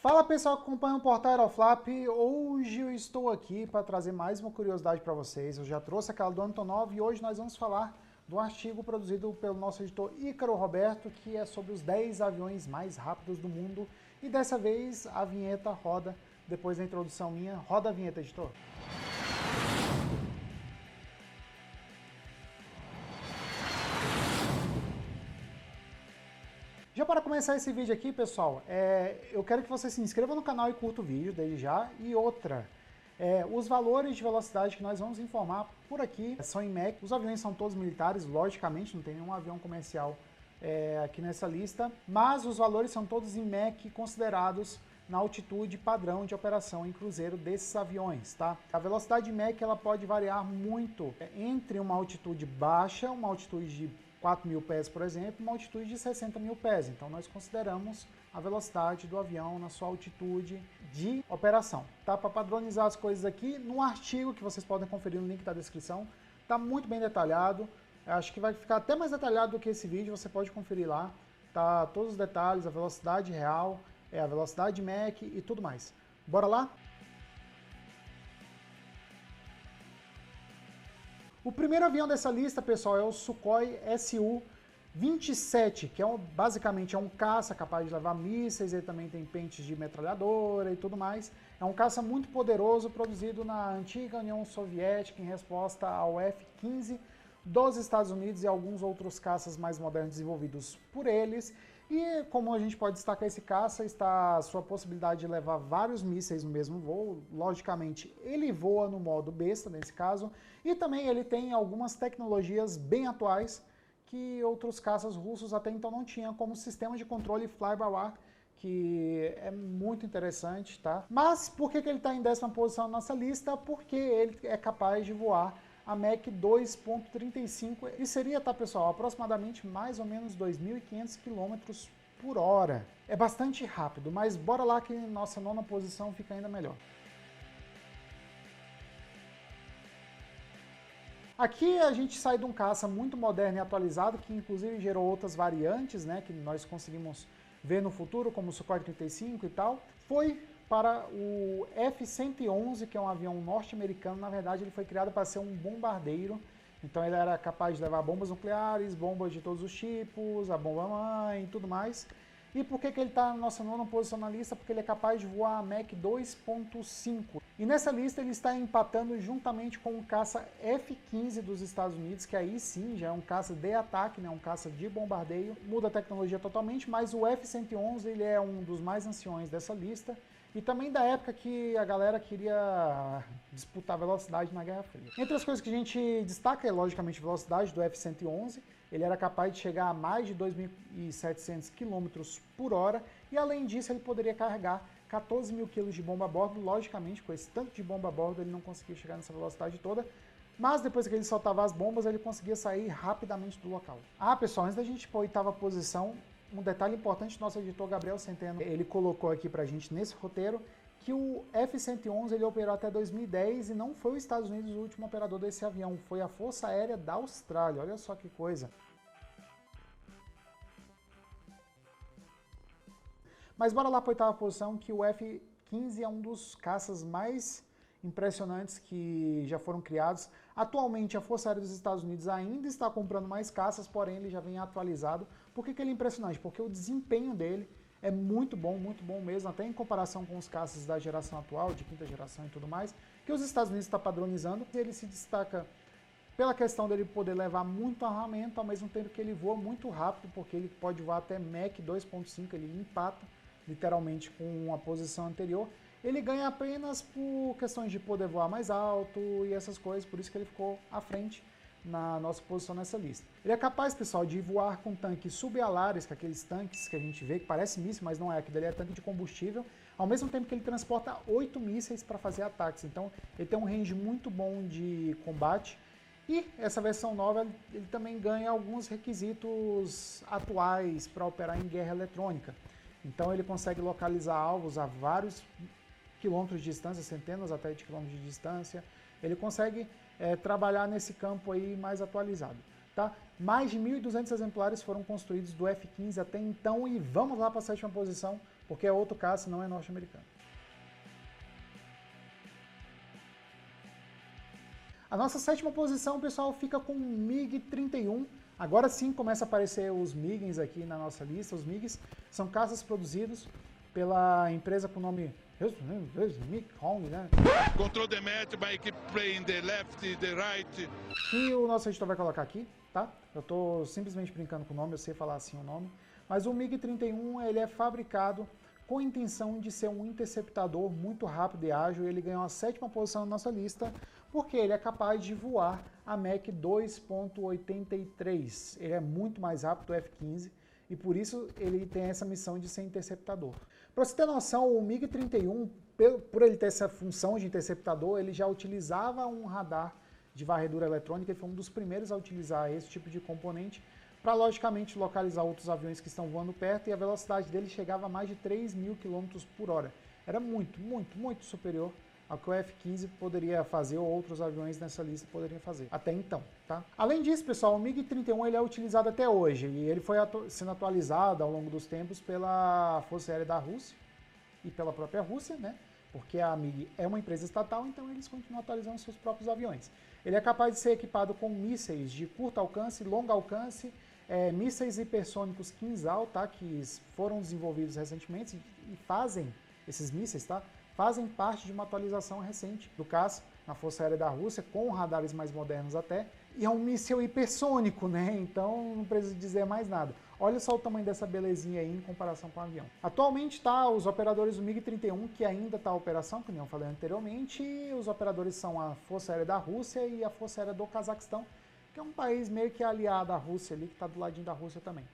Fala pessoal que acompanha o Portal Aeroflap, hoje eu estou aqui para trazer mais uma curiosidade para vocês. Eu já trouxe aquela do Antonov e hoje nós vamos falar do artigo produzido pelo nosso editor Ícaro Roberto, que é sobre os 10 aviões mais rápidos do mundo. E dessa vez a vinheta roda, depois da introdução minha, roda a vinheta, editor. Já para começar esse vídeo aqui, pessoal, eu quero que você se inscreva no canal e curta o vídeo desde já. E outra, os valores de velocidade que nós vamos informar por aqui são em Mach. Os aviões são todos militares, logicamente, não tem nenhum avião comercial aqui nessa lista, mas os valores são todos em Mach considerados na altitude padrão de operação em cruzeiro desses aviões, tá? A velocidade Mach ela pode variar muito entre uma altitude baixa, uma altitude de 4.000 pés, por exemplo, uma altitude de 60.000 pés. Então nós consideramos a velocidade do avião na sua altitude de operação. Tá? Para padronizar as coisas aqui, no artigo que vocês podem conferir no link da descrição, tá muito bem detalhado. Acho que vai ficar até mais detalhado do que esse vídeo, você pode conferir lá. Tá todos os detalhes, a velocidade real, a velocidade Mach e tudo mais. Bora lá? O primeiro avião dessa lista, pessoal, é o Sukhoi Su-27, que basicamente é um caça capaz de levar mísseis, ele também tem pentes de metralhadora e tudo mais. É um caça muito poderoso, produzido na antiga União Soviética em resposta ao F-15 dos Estados Unidos e alguns outros caças mais modernos desenvolvidos por eles. E como a gente pode destacar esse caça, está a sua possibilidade de levar vários mísseis no mesmo voo. Logicamente, ele voa no modo besta, nesse caso, e também ele tem algumas tecnologias bem atuais que outros caças russos até então não tinham, como sistema de controle fly-by-wire, que é muito interessante, tá? Mas por que ele está em 10ª posição na nossa lista? Porque ele é capaz de voar a Mach 2.35 e seria, tá pessoal, aproximadamente mais ou menos 2.500 km por hora. É bastante rápido, mas bora lá que nossa 9ª posição fica ainda melhor. Aqui a gente sai de um caça muito moderno e atualizado, que inclusive gerou outras variantes, né, que nós conseguimos ver no futuro, como o Sukhoi 35 e tal. Foi para o F-111, que é um avião norte-americano. Na verdade, ele foi criado para ser um bombardeiro. Então ele era capaz de levar bombas nucleares, bombas de todos os tipos, a bomba-mãe e tudo mais. E por que ele está na nossa 9ª posição na lista? Porque ele é capaz de voar a Mach 2.5. E nessa lista ele está empatando juntamente com o caça F-15 dos Estados Unidos, que aí sim já é um caça de ataque, né? Um caça de bombardeio. Muda a tecnologia totalmente, mas o F-111 ele é um dos mais anciões dessa lista. E também da época que a galera queria disputar velocidade na Guerra Fria. Entre as coisas que a gente destaca é, logicamente, a velocidade do F-111. Ele era capaz de chegar a mais de 2.700 km por hora. E além disso, ele poderia carregar 14.000 kg de bomba a bordo. Logicamente, com esse tanto de bomba a bordo, ele não conseguia chegar nessa velocidade toda. Mas depois que ele soltava as bombas, ele conseguia sair rapidamente do local. Ah, pessoal, antes da gente ir para a 8ª posição, um detalhe importante, nosso editor Gabriel Centeno, ele colocou aqui pra gente nesse roteiro, que o F-111 ele operou até 2010 e não foi os Estados Unidos o último operador desse avião, foi a Força Aérea da Austrália, olha só que coisa. Mas bora lá para a 8ª posição, que o F-15 é um dos caças mais impressionantes que já foram criados. Atualmente a Força Aérea dos Estados Unidos ainda está comprando mais caças, porém ele já vem atualizado. Por que ele é impressionante? Porque o desempenho dele é muito bom mesmo, até em comparação com os caças da geração atual, de 5ª geração e tudo mais, que os Estados Unidos está padronizando. Ele se destaca pela questão dele poder levar muito armamento, ao mesmo tempo que ele voa muito rápido, porque ele pode voar até Mach 2.5, ele empata literalmente com a posição anterior. Ele ganha apenas por questões de poder voar mais alto e essas coisas, por isso que ele ficou à frente na nossa posição nessa lista. Ele é capaz, pessoal, de voar com tanques subalares, que é aqueles tanques que a gente vê, que parece míssil, mas não é, aquilo ali é tanque de combustível, ao mesmo tempo que ele transporta 8 mísseis para fazer ataques. Então ele tem um range muito bom de combate. E essa versão nova, ele também ganha alguns requisitos atuais para operar em guerra eletrônica. Então ele consegue localizar alvos a vários quilômetros de distância, centenas até de quilômetros de distância. Ele consegue trabalhar nesse campo aí mais atualizado. Tá? Mais de 1.200 exemplares foram construídos do F-15 até então e vamos lá para a 7ª posição porque é outro caça, não é norte-americano. A nossa sétima posição, pessoal, fica com o MiG-31. Agora sim começa a aparecer os MiGs aqui na nossa lista. Os MiGs são caças produzidos pela empresa com o nome MiG-Hong, né? Control the match by keep playing the left, the right. Que o nosso editor vai colocar aqui, tá? Eu tô simplesmente brincando com o nome, eu sei falar assim o nome. Mas o MiG-31, ele é fabricado com a intenção de ser um interceptador muito rápido e ágil. Ele ganhou a sétima posição na nossa lista, porque ele é capaz de voar a Mach 2.83. Ele é muito mais rápido que o F-15 e por isso ele tem essa missão de ser interceptador. Para você ter noção, o MiG-31, por ele ter essa função de interceptador, ele já utilizava um radar de varredura eletrônica. Ele foi um dos primeiros a utilizar esse tipo de componente para, logicamente, localizar outros aviões que estão voando perto, e a velocidade dele chegava a mais de 3.000 km por hora. Era muito, muito, muito superior ao que o F-15 poderia fazer ou outros aviões nessa lista poderiam fazer, até então, tá? Além disso, pessoal, o MiG-31 ele é utilizado até hoje, e ele foi sendo atualizado ao longo dos tempos pela Força Aérea da Rússia e pela própria Rússia, né? Porque a MiG é uma empresa estatal, então eles continuam atualizando seus próprios aviões. Ele é capaz de ser equipado com mísseis de curto alcance, longo alcance, mísseis hipersônicos Kinzhal, tá? Que foram desenvolvidos recentemente e fazem, esses mísseis, tá? Fazem parte de uma atualização recente do caça na Força Aérea da Rússia, com radares mais modernos até, e é um míssil hipersônico, né? Então não preciso dizer mais nada. Olha só o tamanho dessa belezinha aí em comparação com o avião. Atualmente tá os operadores do MiG-31, que ainda está em operação, como eu falei anteriormente, e os operadores são a Força Aérea da Rússia e a Força Aérea do Cazaquistão, que é um país meio que aliado à Rússia ali, que está do ladinho da Rússia também.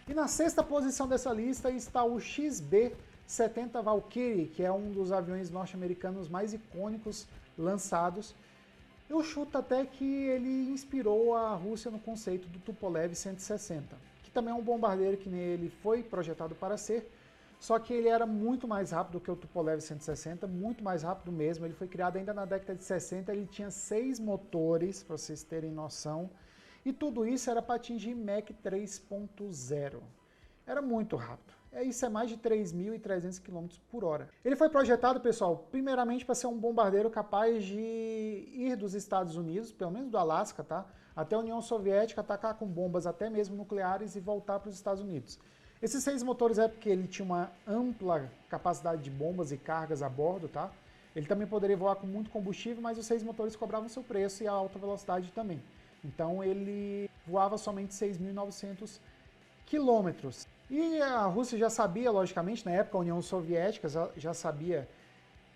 E na sexta posição dessa lista está o XB-70 Valkyrie, que é um dos aviões norte-americanos mais icônicos lançados. Eu chuto até que ele inspirou a Rússia no conceito do Tupolev 160, que também é um bombardeiro que ele foi projetado para ser, só que ele era muito mais rápido que o Tupolev 160, muito mais rápido mesmo. Ele foi criado ainda na década de 60, ele tinha 6 motores, para vocês terem noção, e tudo isso era para atingir Mach 3.0. Era muito rápido. Isso é mais de 3.300 km por hora. Ele foi projetado, pessoal, primeiramente para ser um bombardeiro capaz de ir dos Estados Unidos, pelo menos do Alasca, tá? Até a União Soviética, atacar com bombas até mesmo nucleares e voltar para os Estados Unidos. Esses 6 motores é porque ele tinha uma ampla capacidade de bombas e cargas a bordo, tá? Ele também poderia voar com muito combustível, mas os 6 motores cobravam seu preço e a alta velocidade também. Então ele voava somente 6.900 quilômetros. E a Rússia já sabia, logicamente, na época a União Soviética já sabia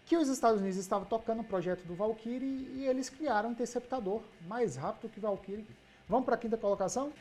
que os Estados Unidos estavam tocando o projeto do Valkyrie e eles criaram um interceptador mais rápido que o Valkyrie. Vamos para a quinta colocação?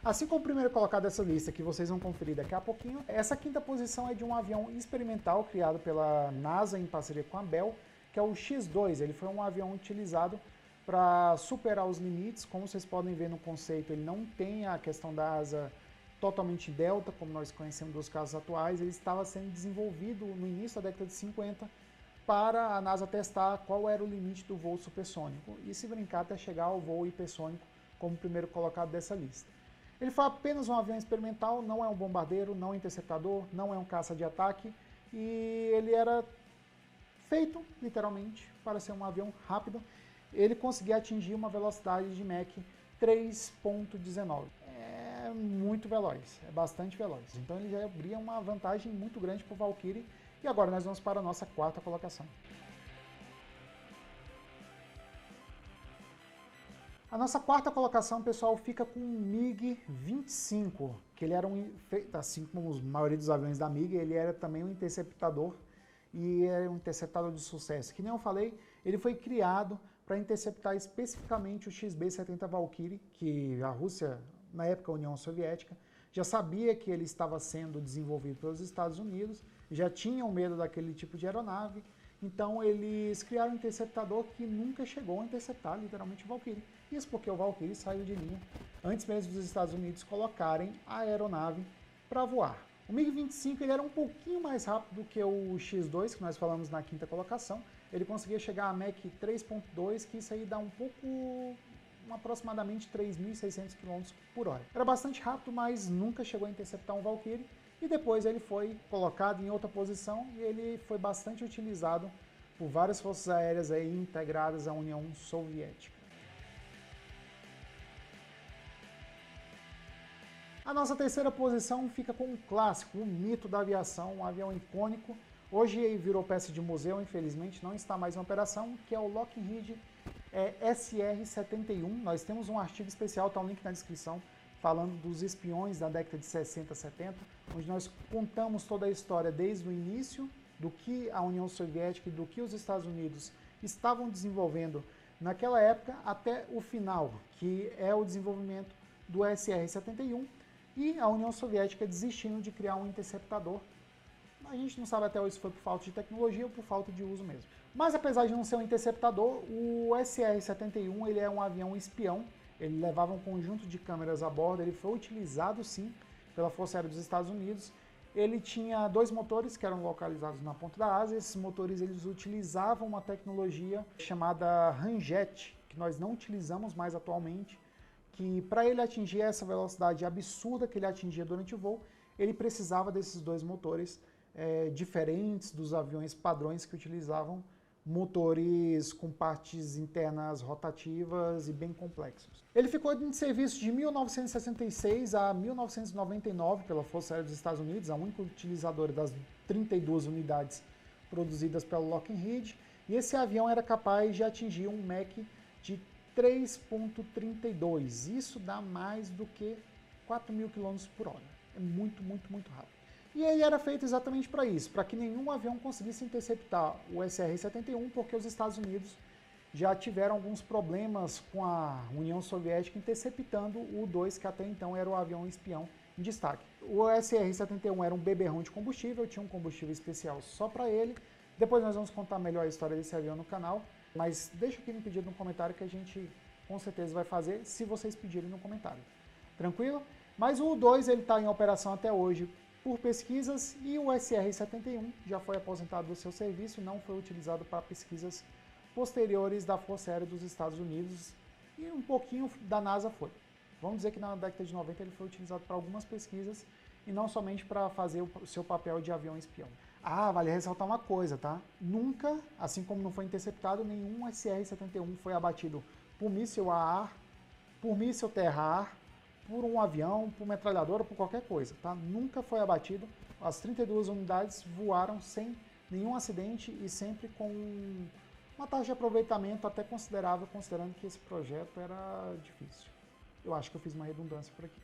Assim como o primeiro colocado dessa lista, que vocês vão conferir daqui a pouquinho, essa quinta posição é de um avião experimental criado pela NASA em parceria com a Bell, que é o X-2. Ele foi um avião utilizado para superar os limites. Como vocês podem ver no conceito, ele não tem a questão da asa totalmente delta, como nós conhecemos dos casos atuais. Ele estava sendo desenvolvido no início da década de 50 para a NASA testar qual era o limite do voo supersônico e, se brincar, até chegar ao voo hipersônico como primeiro colocado dessa lista. Ele foi apenas um avião experimental, não é um bombardeiro, não é um interceptador, não é um caça de ataque, e ele era feito, literalmente, para ser um avião rápido. Ele conseguia atingir uma velocidade de Mach 3.19. É muito veloz, é bastante veloz. Então ele já abria uma vantagem muito grande para o Valkyrie. E agora nós vamos para a nossa quarta colocação. A nossa quarta colocação, pessoal, fica com o MiG-25, que ele era assim como a maioria dos aviões da MiG, ele era também um interceptador, e era um interceptador de sucesso. Que nem eu falei, ele foi criado para interceptar especificamente o XB-70 Valkyrie, que a Rússia, na época a União Soviética, já sabia que ele estava sendo desenvolvido pelos Estados Unidos, já tinham medo daquele tipo de aeronave, então eles criaram um interceptador que nunca chegou a interceptar literalmente o Valkyrie. Isso porque o Valkyrie saiu de linha antes mesmo dos Estados Unidos colocarem a aeronave para voar. O MiG-25 ele era um pouquinho mais rápido do que o X-2, que nós falamos na quinta colocação. Ele conseguia chegar a Mach 3.2, que isso aí dá um pouco aproximadamente 3.600 km por hora. Era bastante rápido, mas nunca chegou a interceptar um Valkyrie, e depois ele foi colocado em outra posição e ele foi bastante utilizado por várias forças aéreas aí integradas à União Soviética. A nossa terceira posição fica com um clássico, um mito da aviação, um avião icônico. Hoje virou peça de museu, infelizmente, não está mais em operação, que é o Lockheed SR-71. Nós temos um artigo especial, está um link na descrição, falando dos espiões da década de 60, 70, onde nós contamos toda a história desde o início, do que a União Soviética e do que os Estados Unidos estavam desenvolvendo naquela época, até o final, que é o desenvolvimento do SR-71, e a União Soviética desistindo de criar um interceptador. A gente não sabe até hoje se foi por falta de tecnologia ou por falta de uso mesmo. Mas apesar de não ser um interceptador, o SR-71 ele é um avião espião. Ele levava um conjunto de câmeras a bordo, ele foi utilizado sim pela Força Aérea dos Estados Unidos. Ele tinha 2 motores que eram localizados na ponta da asa. Esses motores eles utilizavam uma tecnologia chamada ramjet, que nós não utilizamos mais atualmente, que para ele atingir essa velocidade absurda que ele atingia durante o voo, ele precisava desses 2 motores diferentes dos aviões padrões que utilizavam motores com partes internas rotativas e bem complexos. Ele ficou em serviço de 1966 a 1999 pela Força Aérea dos Estados Unidos, a única utilizadora das 32 unidades produzidas pela Lockheed, e esse avião era capaz de atingir um Mach de 3.32. Isso dá mais do que 4.000 km por hora. É muito, muito, muito rápido. E ele era feito exatamente para isso, para que nenhum avião conseguisse interceptar o SR-71, porque os Estados Unidos já tiveram alguns problemas com a União Soviética interceptando o U-2, que até então era o avião espião em destaque. O SR-71 era um beberrão de combustível, tinha um combustível especial só para ele. Depois nós vamos contar melhor a história desse avião no canal, mas deixa aqui no pedido no comentário que a gente com certeza vai fazer se vocês pedirem no comentário. Tranquilo? Mas o U-2 ele está em operação até hoje por pesquisas, e o SR-71 já foi aposentado do seu serviço, não foi utilizado para pesquisas posteriores da Força Aérea dos Estados Unidos, e um pouquinho da NASA foi. Vamos dizer que na década de 90 ele foi utilizado para algumas pesquisas e não somente para fazer o seu papel de avião espião. Ah, vale ressaltar uma coisa, tá? Nunca, assim como não foi interceptado, nenhum SR-71 foi abatido por míssil a ar, por míssil terra-ar, por um avião, por metralhadora, por qualquer coisa, tá? Nunca foi abatido. As 32 unidades voaram sem nenhum acidente e sempre com uma taxa de aproveitamento até considerável, considerando que esse projeto era difícil. Eu acho que eu fiz uma redundância por aqui.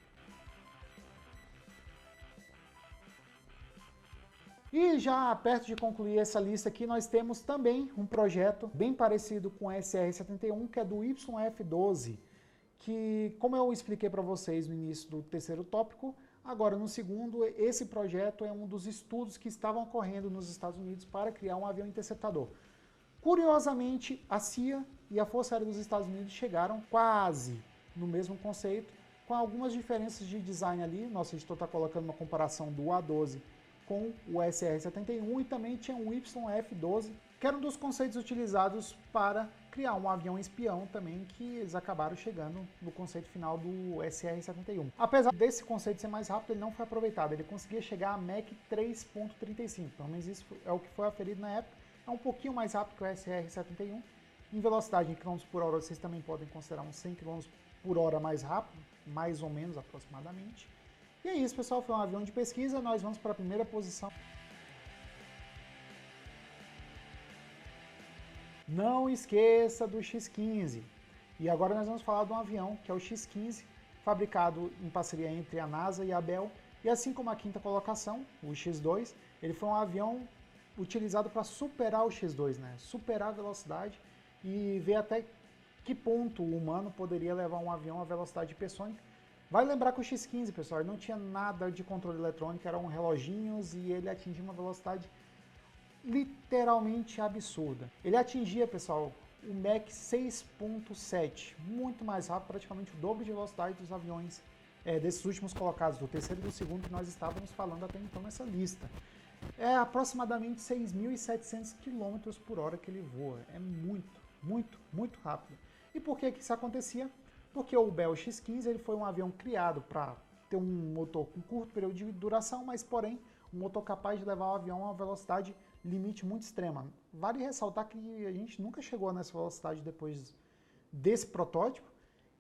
E já perto de concluir essa lista aqui, nós temos também um projeto bem parecido com o SR-71, que é do YF-12, que, como eu expliquei para vocês no início do terceiro tópico, agora no segundo, esse projeto é um dos estudos que estavam ocorrendo nos Estados Unidos para criar um avião interceptador. Curiosamente, a CIA e a Força Aérea dos Estados Unidos chegaram quase no mesmo conceito, com algumas diferenças de design ali. Nosso editor está colocando uma comparação do A-12 com o SR-71 e também tinha um YF-12, que era um dos conceitos utilizados para criar um avião espião também, que eles acabaram chegando no conceito final do SR-71. Apesar desse conceito ser mais rápido, ele não foi aproveitado, ele conseguia chegar a Mach 3.35, pelo menos isso é o que foi aferido na época, é um pouquinho mais rápido que o SR-71. Em velocidade em km por hora, vocês também podem considerar uns 100 km por hora mais rápido, mais ou menos aproximadamente. E é isso, pessoal, foi um avião de pesquisa, nós vamos para a primeira posição. Não esqueça do X-15. E agora nós vamos falar de um avião, que é o X-15, fabricado em parceria entre a NASA e a Bell. E assim como a quinta colocação, o X-2, ele foi um avião utilizado para superar o X-2, né? Superar a velocidade e ver até que ponto o humano poderia levar um avião à velocidade hipersônica. Vale lembrar que o X-15, pessoal, ele não tinha nada de controle eletrônico, eram reloginhos e ele atingia uma velocidade literalmente absurda. Ele atingia, pessoal, o Mach 6.7, muito mais rápido, praticamente o dobro de velocidade dos aviões desses últimos colocados, do terceiro e do segundo que nós estávamos falando até então nessa lista. É aproximadamente 6.700 km por hora que ele voa. É muito, muito, muito rápido. E por que isso acontecia? porque o Bell X-15 ele foi um avião criado para ter um motor com curto período de duração, mas porém um motor capaz de levar o avião a uma velocidade limite muito extrema. Vale ressaltar que a gente nunca chegou nessa velocidade depois desse protótipo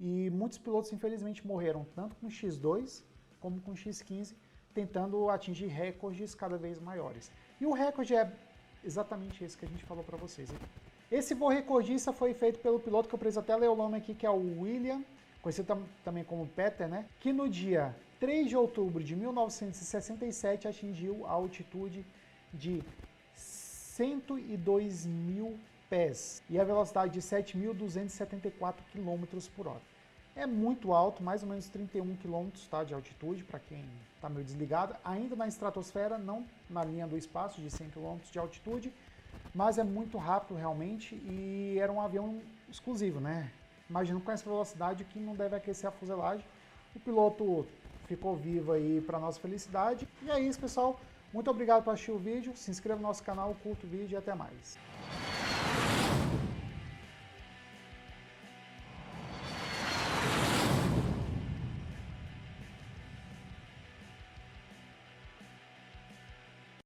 e muitos pilotos infelizmente morreram tanto com o X2 como com o X-15 tentando atingir recordes cada vez maiores. E o recorde é exatamente esse que a gente falou para vocês aqui. Esse voo recordista foi feito pelo piloto que eu preciso até ler o nome aqui, que é o William, conhecido também como Peter, né? Que no dia 3 de outubro de 1967 atingiu a altitude de 102 mil pés e a velocidade de 7.274 km por hora. É muito alto, mais ou menos 31 km tá, de altitude, para quem está meio desligado, ainda na estratosfera, não na linha do espaço de 100 km de altitude, mas é muito rápido realmente e era um avião exclusivo, né? Imagino com essa velocidade que não deve aquecer a fuselagem. O piloto ficou vivo aí para nossa felicidade. E é isso, pessoal. Muito obrigado por assistir o vídeo. Se inscreva no nosso canal, curta o vídeo e até mais.